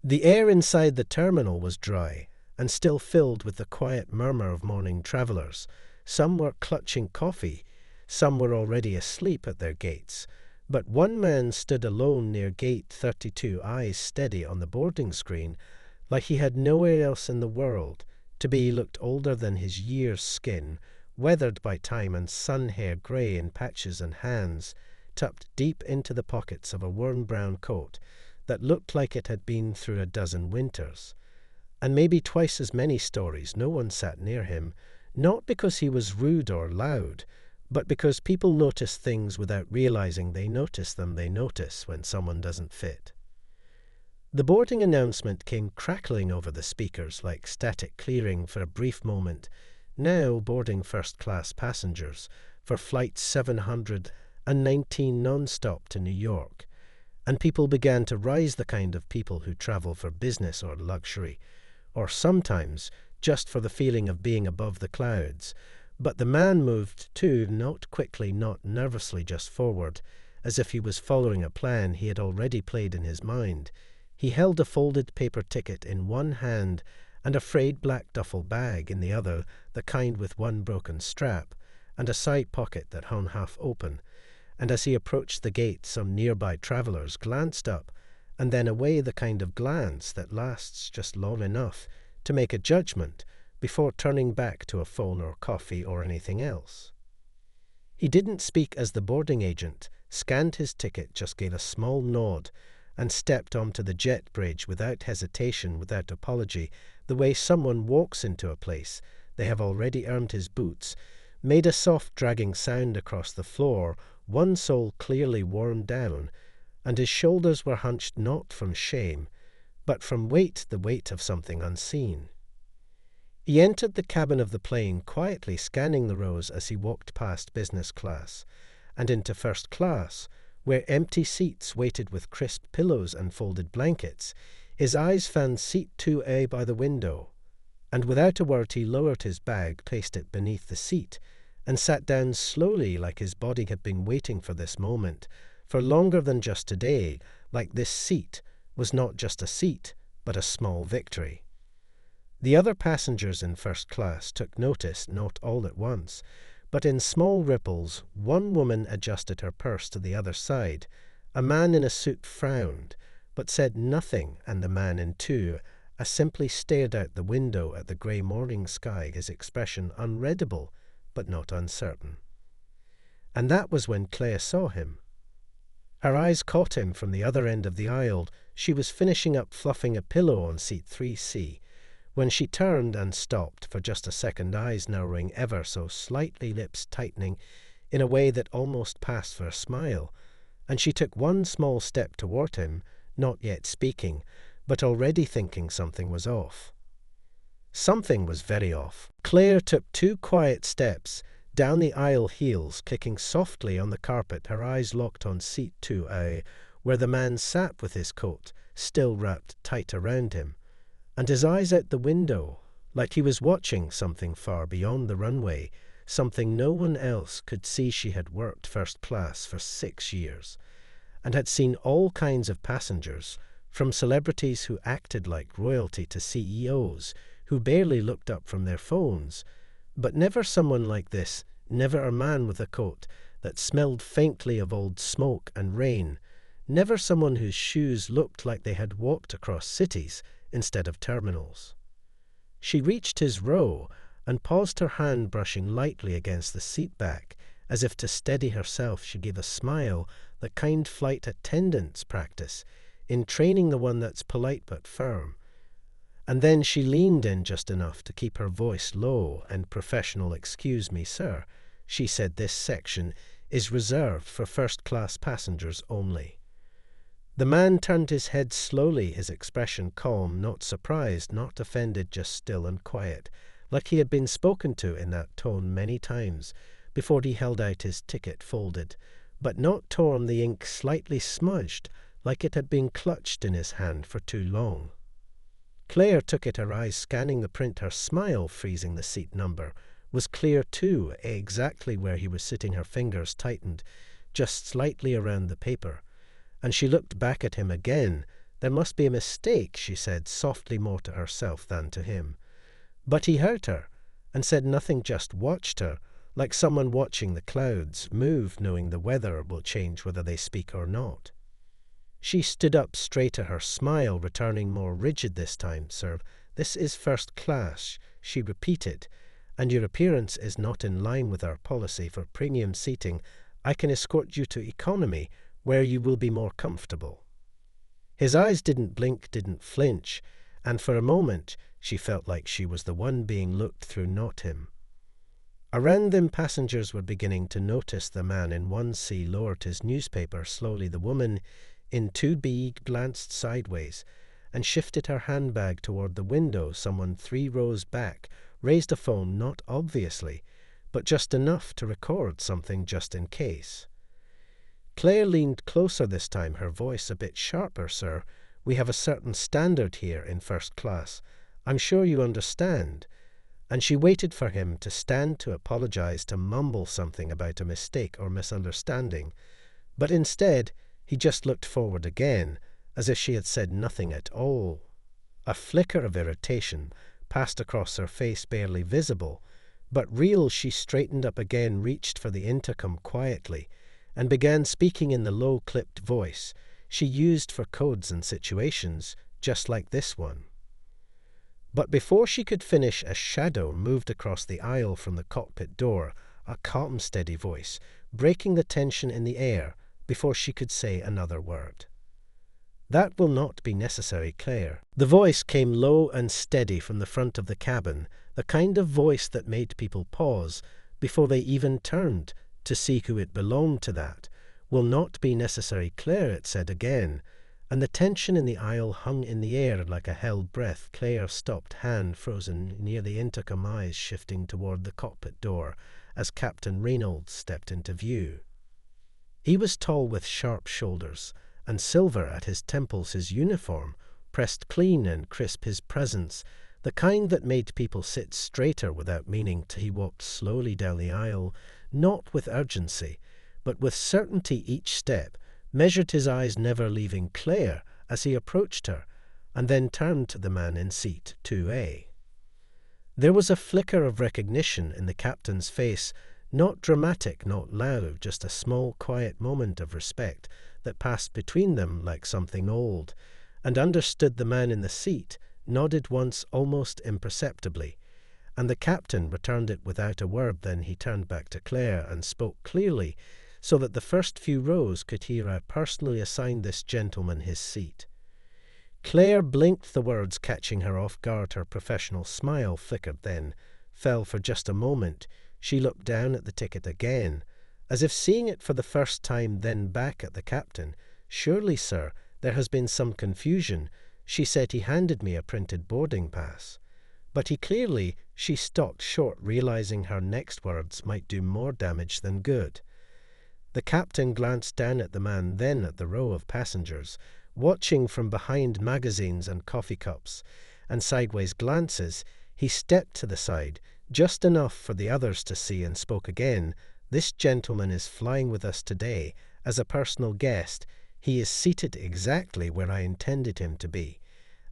The air inside the terminal was dry and still filled with the quiet murmur of morning travellers. Some were clutching coffee, some were already asleep at their gates, but one man stood alone near gate 32, eyes steady on the boarding screen, like he had nowhere else in the world to be. He looked older than his year's skin, weathered by time and sun hair grey in patches and hands tucked deep into the pockets of a worn brown coat that looked like it had been through a dozen winters. And maybe twice as many stories. No one sat near him, not because he was rude or loud, but because people notice things without realizing they notice them. They notice when someone doesn't fit. The boarding announcement came crackling over the speakers like static clearing for a brief moment. Now boarding first-class passengers for flight 719 non-stop to New York. And people began to rise, the kind of people who travel for business or luxury, or sometimes just for the feeling of being above the clouds. But the man moved too, not quickly, not nervously, just forward, as if he was following a plan he had already played in his mind. He held a folded paper ticket in one hand and a frayed black duffel bag in the other, the kind with one broken strap, and a side pocket that hung half open. And as he approached the gate, some nearby travellers glanced up and then away, the kind of glance that lasts just long enough to make a judgment before turning back to a phone or coffee or anything else. He didn't speak as the boarding agent scanned his ticket, just gave a small nod and stepped onto the jet bridge without hesitation, without apology, the way someone walks into a place they have already earned his boots, made a soft dragging sound across the floor, one sole clearly worn down, and his shoulders were hunched not from shame, but from weight, the weight of something unseen. He entered the cabin of the plane quietly, scanning the rows as he walked past business class and into first class, where empty seats waited with crisp pillows and folded blankets. His eyes found seat 2A by the window, and without a word he lowered his bag, placed it beneath the seat, and sat down slowly, like his body had been waiting for this moment for longer than just today, like this seat was not just a seat, but a small victory. The other passengers in first class took notice, not all at once, but in small ripples. One woman adjusted her purse to the other side. A man in a suit frowned, but said nothing, and the man in two simply stared out the window at the grey morning sky, his expression unreadable, but not uncertain. And that was when Claire saw him. Her eyes caught him from the other end of the aisle. She was finishing up fluffing a pillow on seat 3C, when she turned and stopped for just a second, eyes narrowing ever so slightly, lips tightening in a way that almost passed for a smile, and she took one small step toward him, not yet speaking, but already thinking something was off. Something was very off. Claire took 2 quiet steps down the aisle, heels clicking softly on the carpet, her eyes locked on seat 2A, where the man sat with his coat still wrapped tight around him, and his eyes out the window, like he was watching something far beyond the runway, something no one else could see. She had worked first class for 6 years, and had seen all kinds of passengers, from celebrities who acted like royalty to CEOs who barely looked up from their phones, but never someone like this, never a man with a coat that smelled faintly of old smoke and rain, never someone whose shoes looked like they had walked across cities instead of terminals. She reached his row and paused, her hand brushing lightly against the seat back, as if to steady herself. She gave a smile, the kind flight attendants practice in training, the one that's polite but firm. And then she leaned in just enough to keep her voice low and professional. "Excuse me, sir," she said, "this section is reserved for first-class passengers only." The man turned his head slowly, his expression calm, not surprised, not offended, just still and quiet, like he had been spoken to in that tone many times before. He held out his ticket, folded, but not torn, the ink slightly smudged, like it had been clutched in his hand for too long. Claire took it, her eyes scanning the print, her smile freezing. The seat number was clear too, exactly where he was sitting. Her fingers tightened just slightly around the paper, and she looked back at him again, There must be a mistake, she said, softly more to herself than to him. But he heard her, and said nothing, just watched her, like someone watching the clouds move, knowing the weather will change whether they speak or not. She stood up straighter, her smile returning more rigid this time. Sir, this is first class, she repeated, and your appearance is not in line with our policy for premium seating. I can escort you to economy, where you will be more comfortable. His eyes didn't blink, didn't flinch, and for a moment she felt like she was the one being looked through, not him. Around them, passengers were beginning to notice the man in 1C lowered his newspaper slowly. The woman in 2B glanced sideways and shifted her handbag toward the window. Someone 3 rows back raised a phone, not obviously, but just enough to record something just in case. Claire leaned closer this time, her voice a bit sharper. Sir, we have a certain standard here in first class. I'm sure you understand. And she waited for him to stand, to apologize, to mumble something about a mistake or misunderstanding. But instead, he just looked forward again, as if she had said nothing at all. A flicker of irritation passed across her face, barely visible, but real. She straightened up again, reached for the intercom quietly, and began speaking in the low-clipped voice she used for codes and situations just like this one. But before she could finish, a shadow moved across the aisle from the cockpit door, a calm, steady voice, breaking the tension in the air before she could say another word. That will not be necessary, Claire. The voice came low and steady from the front of the cabin, the kind of voice that made people pause before they even turned to see who it belonged to. That will not be necessary, Claire, it said again, and the tension in the aisle hung in the air like a held breath. Claire stopped, hand frozen near the intercom, eyes shifting toward the cockpit door as Captain Reynolds stepped into view. He was tall with sharp shoulders and silver at his temples, his uniform pressed clean and crisp, his presence the kind that made people sit straighter without meaning to. He walked slowly down the aisle, not with urgency, but with certainty each step, measured, his eyes never leaving Claire as he approached her, and then turned to the man in seat 2A. There was a flicker of recognition in the captain's face, not dramatic, not loud, just a small, quiet moment of respect that passed between them like something old, and understood. The man in the seat nodded once, almost imperceptibly, and the captain returned it without a word. Then he turned back to Claire and spoke clearly, so that the first few rows could hear. I personally assigned this gentleman his seat. Claire blinked, the words catching her off guard. Her professional smile flickered, then fell for just a moment. She looked down at the ticket again, as if seeing it for the first time, then back at the captain. Surely, sir, there has been some confusion. She said he handed me a printed boarding pass. But he clearly. She stopped short, realizing her next words might do more damage than good. The captain glanced down at the man, then at the row of passengers, watching from behind magazines and coffee cups, and sideways glances. He stepped to the side, just enough for the others to see, and spoke again. This gentleman is flying with us today as a personal guest. He is seated exactly where I intended him to be,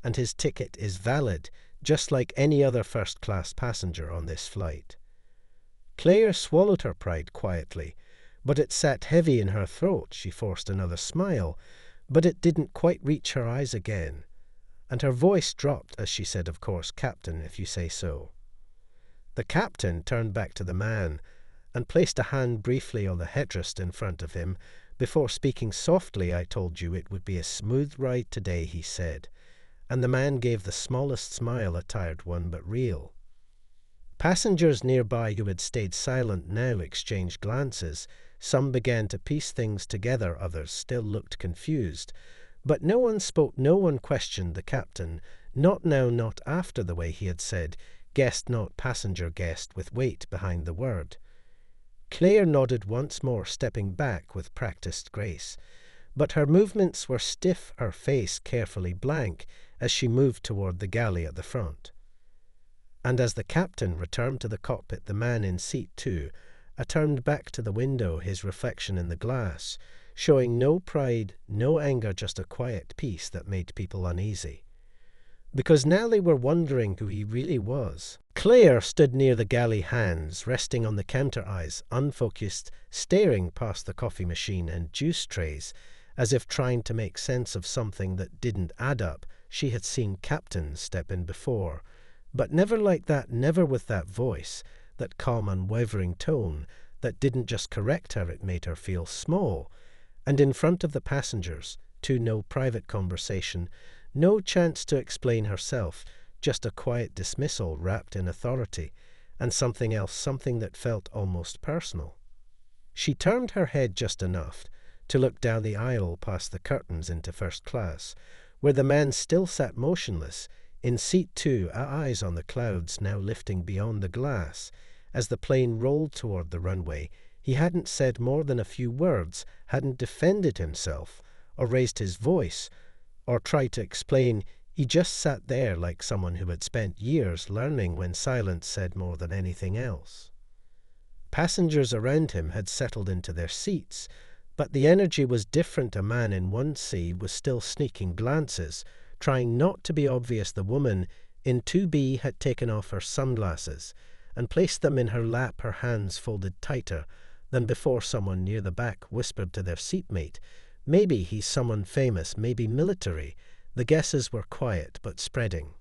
and his ticket is valid, just like any other first-class passenger on this flight. Claire swallowed her pride quietly, but it sat heavy in her throat. She forced another smile, but it didn't quite reach her eyes again, and her voice dropped as she said, "Of course, Captain, if you say so." The captain turned back to the man and placed a hand briefly on the headrest in front of him before speaking softly. "I told you it would be a smooth ride today," he said, and the man gave the smallest smile, a tired one but real. Passengers nearby who had stayed silent now exchanged glances. Some began to piece things together, others still looked confused. But no one spoke, no one questioned the captain, not now, not after the way he had said, "Guest, not passenger, guest," with weight behind the word. Claire nodded once more, stepping back with practiced grace, but her movements were stiff, her face carefully blank, as she moved toward the galley at the front. And as the captain returned to the cockpit, the man in seat 2 turned back to the window, his reflection in the glass, showing no pride, no anger, just a quiet peace that made people uneasy. Because now they were wondering who he really was. Claire stood near the galley, hands resting on the counter, eyes unfocused, staring past the coffee machine and juice trays, as if trying to make sense of something that didn't add up. She had seen captains step in before, but never like that, never with that voice, that calm, unwavering tone that didn't just correct her, it made her feel small. And in front of the passengers, too, no private conversation, no chance to explain herself, just a quiet dismissal wrapped in authority, and something else, something that felt almost personal. She turned her head just enough to look down the aisle past the curtains into first class, where the man still sat motionless, in seat 2, eyes on the clouds now lifting beyond the glass. As the plane rolled toward the runway, he hadn't said more than a few words, hadn't defended himself, or raised his voice, or tried to explain. He just sat there like someone who had spent years learning when silence said more than anything else. Passengers around him had settled into their seats, but the energy was different. A man in one seat was still sneaking glances, trying not to be obvious. The woman in 2B had taken off her sunglasses and placed them in her lap, her hands folded tighter than before. Someone near the back whispered to their seatmate, "Maybe he's someone famous, maybe military." The guesses were quiet but spreading.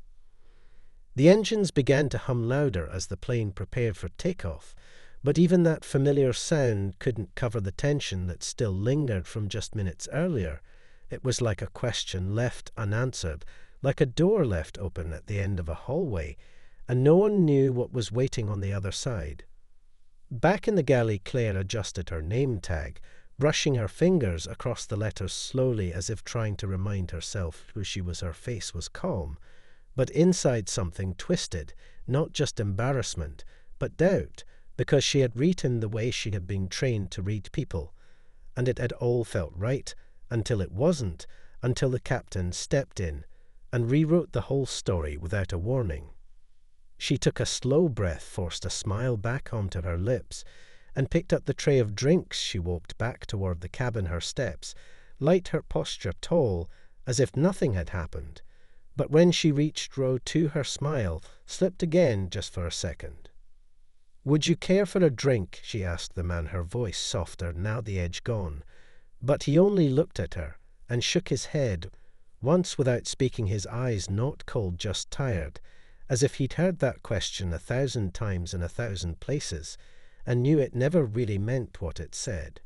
The engines began to hum louder as the plane prepared for takeoff, but even that familiar sound couldn't cover the tension that still lingered from just minutes earlier. It was like a question left unanswered, like a door left open at the end of a hallway, and no one knew what was waiting on the other side. Back in the galley, Claire adjusted her name tag, brushing her fingers across the letters slowly, as if trying to remind herself who she was. Her face was calm, but inside something twisted, not just embarrassment, but doubt, because she had written the way she had been trained to read people, and it had all felt right, until it wasn't, until the captain stepped in and rewrote the whole story without a warning. She took a slow breath, forced a smile back onto her lips, and picked up the tray of drinks. She walked back toward the cabin, her steps light, her posture tall, as if nothing had happened. But when she reached row 2, her smile slipped again, just for a second. "Would you care for a drink?" she asked the man, her voice softer, now the edge gone. But he only looked at her and shook his head once without speaking, his eyes not cold, just tired, as if he'd heard that question 1,000 times in 1,000 places, and knew it never really meant what it said.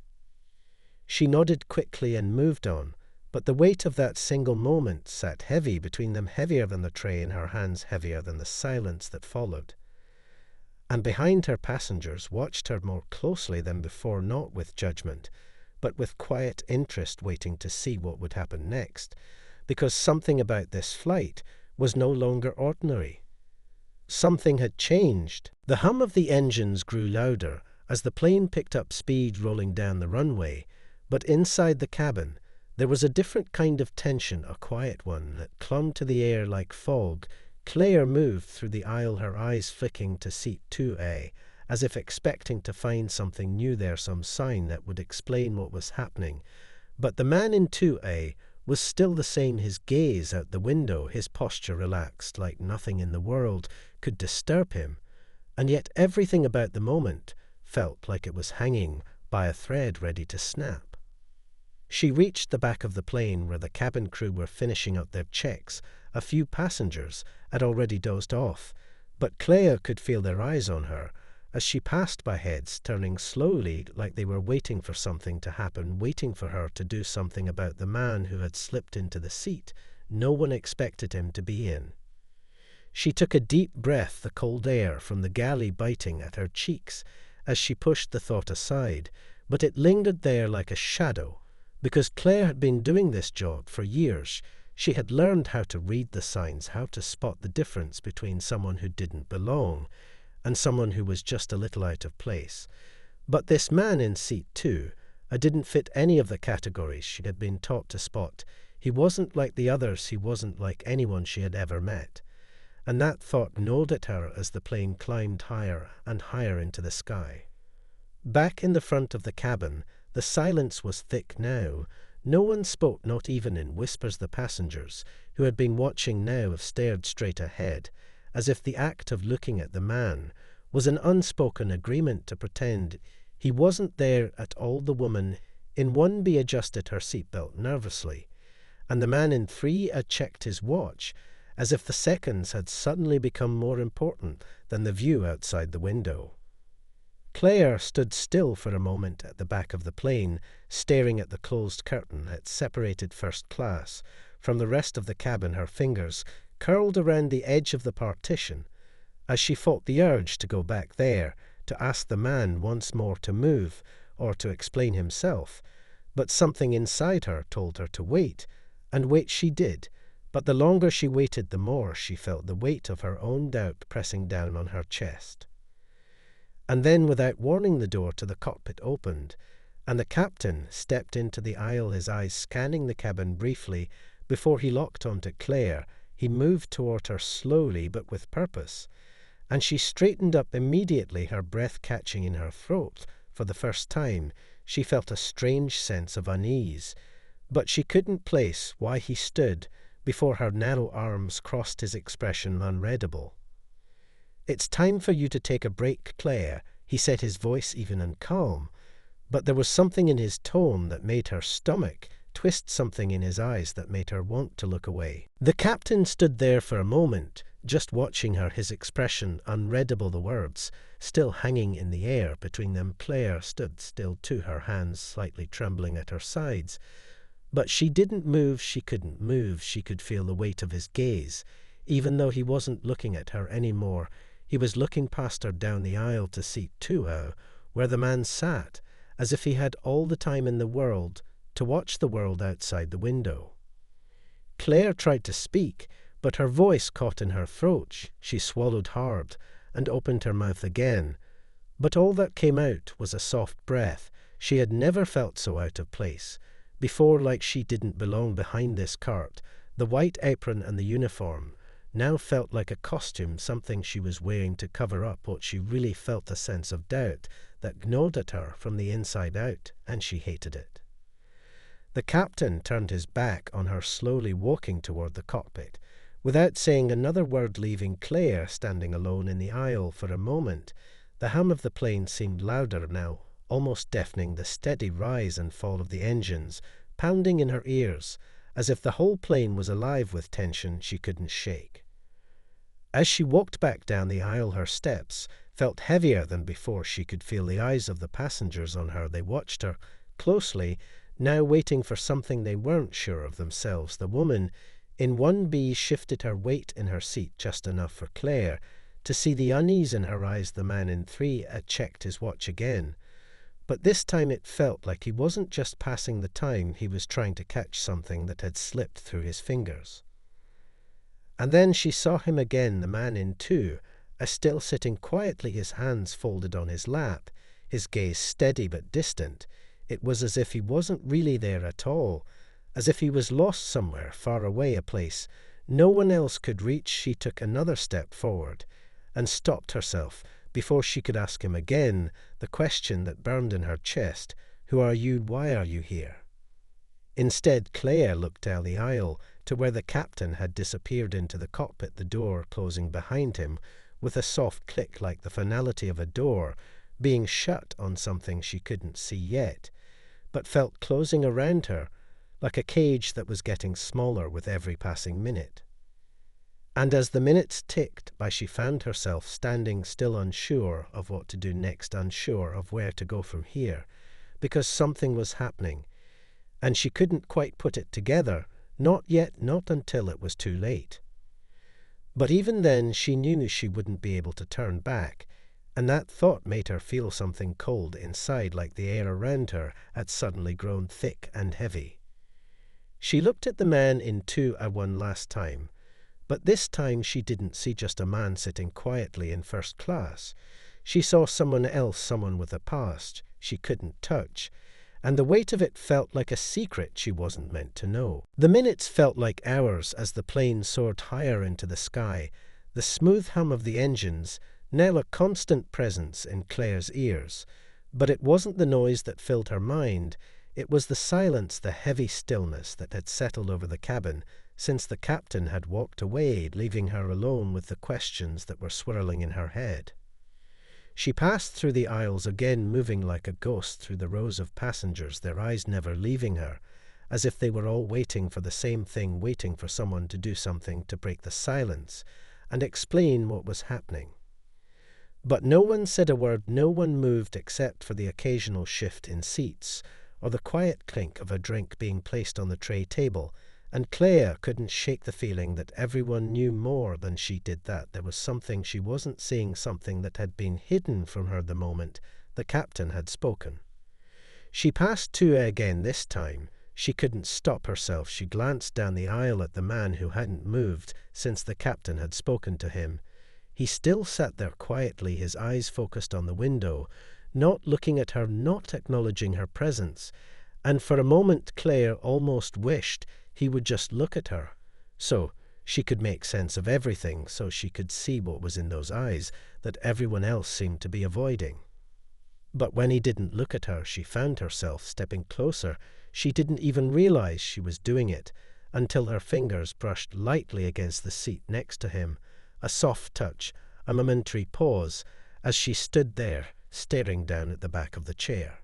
She nodded quickly and moved on, but the weight of that single moment sat heavy between them, heavier than the tray in her hands, heavier than the silence that followed. And behind her, passengers watched her more closely than before, not with judgment, but with quiet interest, waiting to see what would happen next, because something about this flight was no longer ordinary. Something had changed. The hum of the engines grew louder as the plane picked up speed, rolling down the runway, but inside the cabin there was a different kind of tension, a quiet one that clung to the air like fog. Claire moved through the aisle, her eyes flicking to seat 2A, as if expecting to find something new there, some sign that would explain what was happening. But the man in 2A was still the same, his gaze out the window, his posture relaxed, like nothing in the world could disturb him, and yet everything about the moment felt like it was hanging by a thread, ready to snap. She reached the back of the plane, where the cabin crew were finishing up their checks. A few passengers had already dozed off, but Claire could feel their eyes on her as she passed by, heads turning slowly, like they were waiting for something to happen, waiting for her to do something about the man who had slipped into the seat no one expected him to be in. She took a deep breath, the cold air from the galley biting at her cheeks as she pushed the thought aside, but it lingered there like a shadow, because Claire had been doing this job for years. She had learned how to read the signs, how to spot the difference between someone who didn't belong and someone who was just a little out of place. But this man in seat 2 didn't fit any of the categories she had been taught to spot. He wasn't like the others, he wasn't like anyone she had ever met. And that thought gnawed at her as the plane climbed higher and higher into the sky. Back in the front of the cabin, The silence was thick now. No one spoke, not even in whispers. The passengers, who had been watching now, have stared straight ahead, as if the act of looking at the man was an unspoken agreement to pretend he wasn't there at all. The woman in 1B adjusted her seatbelt nervously, and the man in 3A checked his watch, as if the seconds had suddenly become more important than the view outside the window. Claire stood still for a moment at the back of the plane, staring at the closed curtain that separated first class from the rest of the cabin, her fingers curled around the edge of the partition, as she fought the urge to go back there, to ask the man once more to move, or to explain himself. But something inside her told her to wait, and wait she did. But the longer she waited, the more she felt the weight of her own doubt pressing down on her chest. And then, without warning, the door to the cockpit opened, and the captain stepped into the aisle, his eyes scanning the cabin briefly before he locked onto Claire. He moved toward her slowly but with purpose, and she straightened up immediately, her breath catching in her throat. For the first time, she felt a strange sense of unease, but she couldn't place why he stood before her narrow arms crossed, his expression unreadable. "It's time for you to take a break, Claire," he said, his voice even and calm, but there was something in his tone that made her stomach twist, something in his eyes that made her want to look away. The captain stood there for a moment, just watching her, his expression unreadable, the words still hanging in the air between them. Claire stood still too, her hands slightly trembling at her sides. But she didn't move. She couldn't move. She could feel the weight of his gaze, even though he wasn't looking at her anymore. He was looking past her down the aisle to seat 2A, where the man sat, as if he had all the time in the world to watch the world outside the window. Claire tried to speak, but her voice caught in her throat. She swallowed hard and opened her mouth again, but all that came out was a soft breath. She had never felt so out of place before, like she didn't belong behind this cart. The white apron and the uniform now felt like a costume, something she was wearing to cover up what she really felt, a sense of doubt that gnawed at her from the inside out, and she hated it. The captain turned his back on her, slowly walking toward the cockpit, without saying another word, leaving Claire standing alone in the aisle. For a moment, the hum of the plane seemed louder now, almost deafening, the steady rise and fall of the engines pounding in her ears, as if the whole plane was alive with tension she couldn't shake. As she walked back down the aisle, her steps felt heavier than before. She could feel the eyes of the passengers on her. They watched her closely, now waiting for something. They weren't sure of themselves. The woman in 1B shifted her weight in her seat just enough for Claire to see the unease in her eyes. The man in 3A checked his watch again, but this time it felt like he wasn't just passing the time. He was trying to catch something that had slipped through his fingers. And then she saw him again, the man in 2A, still sitting quietly, his hands folded on his lap, his gaze steady but distant. It was as if he wasn't really there at all, as if he was lost somewhere far away, a place no one else could reach. She took another step forward and stopped herself before she could ask him again the question that burned in her chest: "Who are you? Why are you here?" Instead, Claire looked down the aisle to where the captain had disappeared into the cockpit, the door closing behind him with a soft click, like the finality of a door being shut on something she couldn't see yet, but felt closing around her like a cage that was getting smaller with every passing minute. And as the minutes ticked by, she found herself standing still, unsure of what to do next, unsure of where to go from here, because something was happening, and she couldn't quite put it together. Not yet, not until it was too late. But even then, she knew she wouldn't be able to turn back, and that thought made her feel something cold inside, like the air around her had suddenly grown thick and heavy. She looked at the man in 2A one last time, but this time she didn't see just a man sitting quietly in first class. She saw someone else, someone with a past she couldn't touch, and the weight of it felt like a secret she wasn't meant to know. The minutes felt like hours as the plane soared higher into the sky, the smooth hum of the engines now a constant presence in Claire's ears. But it wasn't the noise that filled her mind. It was the silence, the heavy stillness that had settled over the cabin since the captain had walked away, leaving her alone with the questions that were swirling in her head. She passed through the aisles again, moving like a ghost through the rows of passengers, their eyes never leaving her, as if they were all waiting for the same thing, waiting for someone to do something to break the silence and explain what was happening. But no one said a word, no one moved except for the occasional shift in seats, or the quiet clink of a drink being placed on the tray table, and Clea couldn't shake the feeling that everyone knew more than she did, that there was something she wasn't seeing, something that had been hidden from her the moment the captain had spoken. She passed Tua again this time. She couldn't stop herself. She glanced down the aisle at the man who hadn't moved since the captain had spoken to him. He still sat there quietly, his eyes focused on the window, not looking at her, not acknowledging her presence. And for a moment Claire almost wished he would just look at her, so she could make sense of everything, so she could see what was in those eyes that everyone else seemed to be avoiding. But when he didn't look at her, she found herself stepping closer. She didn't even realize she was doing it until her fingers brushed lightly against the seat next to him. A soft touch, a momentary pause, as she stood there, staring down at the back of the chair.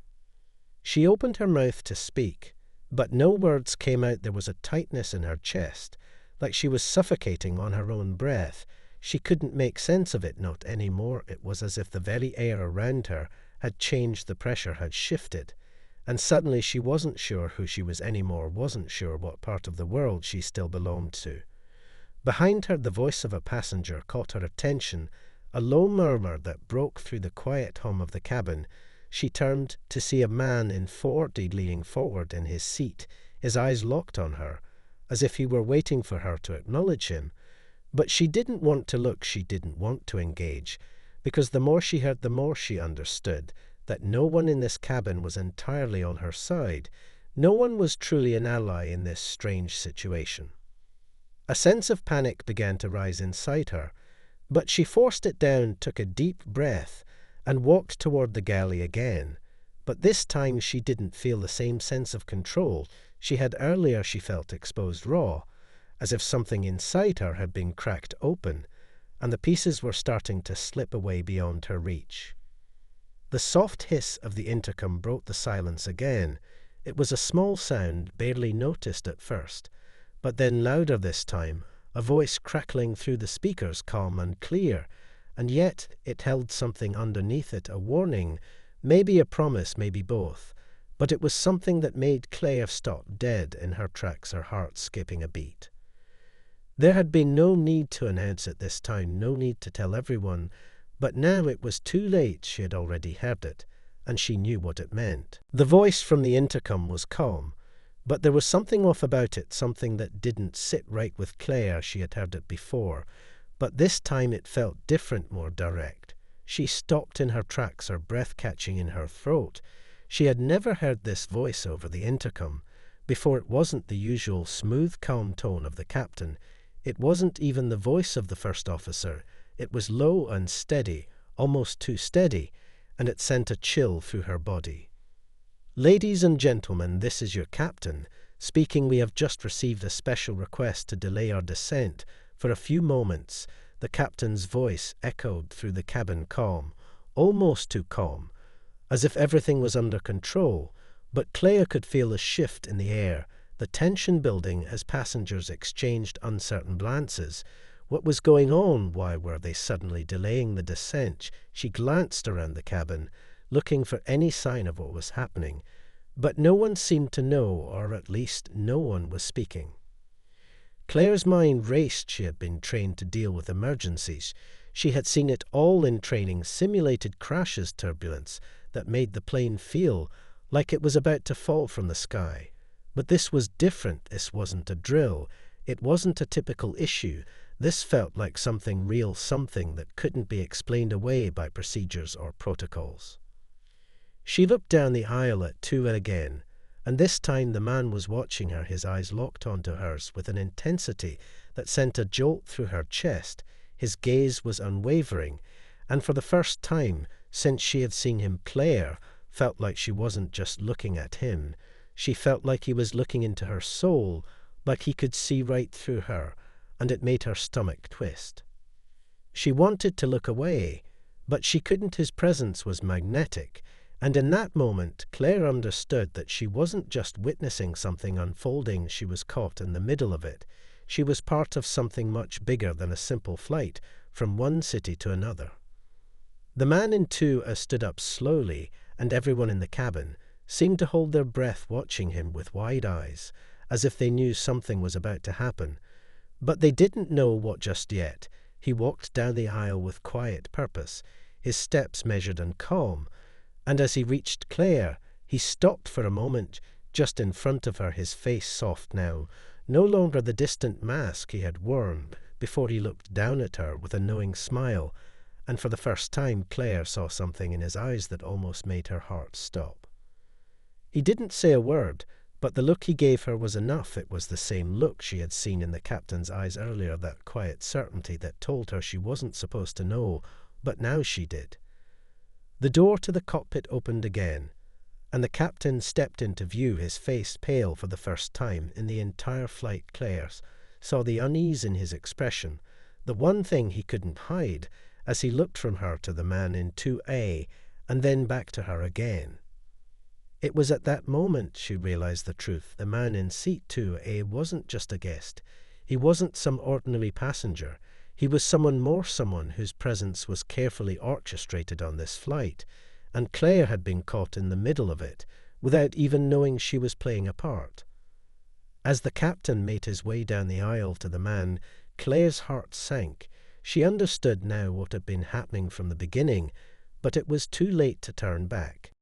She opened her mouth to speak, but no words came out. There was a tightness in her chest, like she was suffocating on her own breath. She couldn't make sense of it, not anymore. It was as if the very air around her had changed, the pressure had shifted, and suddenly she wasn't sure who she was anymore, wasn't sure what part of the world she still belonged to. Behind her, the voice of a passenger caught her attention, a low murmur that broke through the quiet hum of the cabin. She turned to see a man in 40 leaning forward in his seat, his eyes locked on her, as if he were waiting for her to acknowledge him. But she didn't want to look, she didn't want to engage, because the more she heard, the more she understood that no one in this cabin was entirely on her side. No one was truly an ally in this strange situation. A sense of panic began to rise inside her, but she forced it down, took a deep breath, and walked toward the galley again. But this time she didn't feel the same sense of control she had earlier. She felt exposed raw, as if something inside her had been cracked open, and the pieces were starting to slip away beyond her reach. The soft hiss of the intercom broke the silence again. It was a small sound, barely noticed at first, but then louder this time, a voice crackling through the speakers, calm and clear, and yet it held something underneath it, a warning, maybe a promise, maybe both. But it was something that made Claire stop dead in her tracks, her heart skipping a beat. There had been no need to announce it this time, no need to tell everyone, but now it was too late. She had already heard it, and she knew what it meant. The voice from the intercom was calm, but there was something off about it, something that didn't sit right with Claire. She had heard it before, but this time it felt different, more direct. She stopped in her tracks, her breath catching in her throat. She had never heard this voice over the intercom before. It wasn't the usual smooth, calm tone of the captain. It wasn't even the voice of the first officer. It was low and steady, almost too steady, and it sent a chill through her body. "Ladies and gentlemen, this is your captain speaking. We have just received a special request to delay our descent for a few moments." The captain's voice echoed through the cabin, calm, almost too calm, as if everything was under control. But Clea could feel a shift in the air, the tension building as passengers exchanged uncertain glances. What was going on? Why were they suddenly delaying the descent? She glanced around the cabin, looking for any sign of what was happening, but no one seemed to know, or at least no one was speaking. Claire's mind raced. She had been trained to deal with emergencies. She had seen it all in training, simulated crashes, turbulence that made the plane feel like it was about to fall from the sky. But this was different. This wasn't a drill. It wasn't a typical issue. This felt like something real, something that couldn't be explained away by procedures or protocols. She looked down the aisle at Tua again, and this time the man was watching her, his eyes locked onto hers with an intensity that sent a jolt through her chest. His gaze was unwavering, and for the first time since she had seen him, Claire felt like she wasn't just looking at him. She felt like he was looking into her soul, like he could see right through her, and it made her stomach twist. She wanted to look away, but she couldn't. His presence was magnetic, and in that moment Claire understood that she wasn't just witnessing something unfolding, she was caught in the middle of it. She was part of something much bigger than a simple flight from one city to another. The man in two stood up slowly, and everyone in the cabin seemed to hold their breath, watching him with wide eyes, as if they knew something was about to happen. But they didn't know what just yet. He walked down the aisle with quiet purpose, his steps measured and calm, and as he reached Claire, he stopped for a moment just in front of her, his face soft now, no longer the distant mask he had worn before. He looked down at her with a knowing smile, and for the first time Claire saw something in his eyes that almost made her heart stop. He didn't say a word, but the look he gave her was enough. It was the same look she had seen in the captain's eyes earlier, that quiet certainty that told her she wasn't supposed to know, but now she did. The door to the cockpit opened again, and the captain stepped into view, his face pale for the first time in the entire flight. Claire saw the unease in his expression, the one thing he couldn't hide, as he looked from her to the man in 2A and then back to her again. It was at that moment she realized the truth. The man in seat 2A wasn't just a guest. He wasn't some ordinary passenger. He was someone more, someone whose presence was carefully orchestrated on this flight, and Claire had been caught in the middle of it, without even knowing she was playing a part. As the captain made his way down the aisle to the man, Claire's heart sank. She understood now what had been happening from the beginning, but it was too late to turn back.